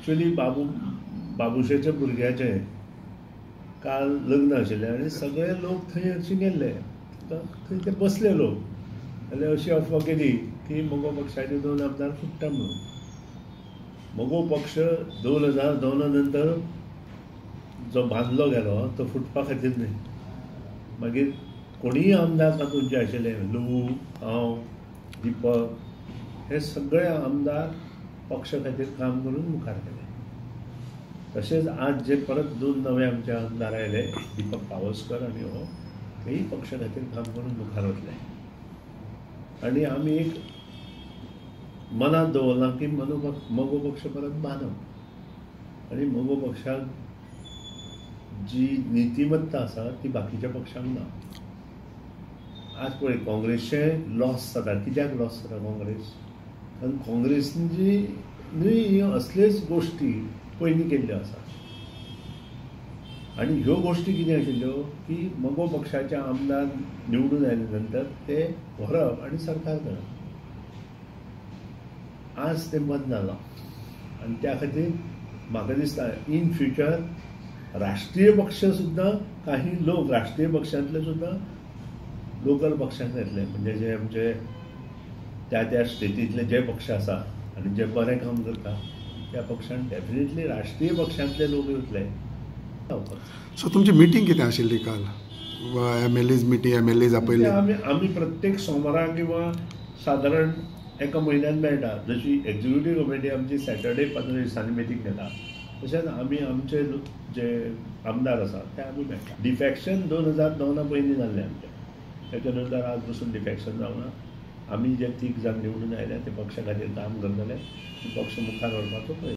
Actually बाबुशेच्या भुरग्याचें काल लग्न आशिल्लें आनी सगळे लोक थंय हरशीं गेल्ले. थंय ते बसले लोक जाल्यार अशी अफवा केली की मोगो पक्षाचे 2 आमदार फुट्टा म्हणून. मोगो पक्ष 2002 नंतर जो बांदलो गेलो तो फुटपा खातीर न्हय. मागीर कोणीय आमदार तातूंत जे आशिल्ले लू, हांव, दीपक हे सगळे आमदार पक्ष खातीर काम करून मुखार गेले. तशेंच आज जे परत 2 नवे आमचे आमदार आयले दीपक पावसकर आनी हो तेय पक्ष खातीर काम करून मुखार वतले. आनी आमी एक मनांत दवरलां की मोगो पक्ष परत बांदप आनी मोगो पक्षाक जी नितिमत्ता आसा ती बाकीच्या पक्षांक ना. आज पळय काँग्रेसचें लॉस जाता. कित्याक लॉस जाता काँग्रेस? कारण काँग्रेसीची न्हय असलेच गोश्टी पयलीं केल्ल्यो आसा. आनी ह्यो गोश्टी कितें आशिल्ल्यो की मोगो पक्षाचे आमदार निवडून आयले नंतर ते व्हरप आनी सरकार करप. आज तें बंद जालां आनी त्या खातीर म्हाका दिसता इन फ्युचर राष्ट्रीय पक्ष सुद्दां काही लोक राष्ट्रीय पक्षांतले सुद्दां लोकल पक्षांत येतले. म्हणजे जे आमचे त्या स्टेटींतले जे पक्ष आसा आनी जे बरें काम करता त्या पक्षांत डेफिनेटली राष्ट्रीय पक्षांतले लोक येतले. सो तुमची मिटींग कितें आशिल्ली काल? MLAs meeting MLAs आपयले? आमी प्रत्येक सोमारा किंवा सादारण एका म्हयन्यान मेळटा. जशी एक्झिक्युटीव कमिटी आमची सॅटर्डे 15 दिसांनी मिटींग घेता तशेंच आमी आमचे जे आमदार आसा ते आमी मेळटा. डिफॅक्शन 2009 पयलीं जाल्लें आमचें. तेच्या नंतर आज पसून डिफॅक्शन जावना. आमी जे 3 जाण निवडून आयले ते पक्षा खातीर काम करतले. पक्ष मुखार व्हरपाचो प्रयत्न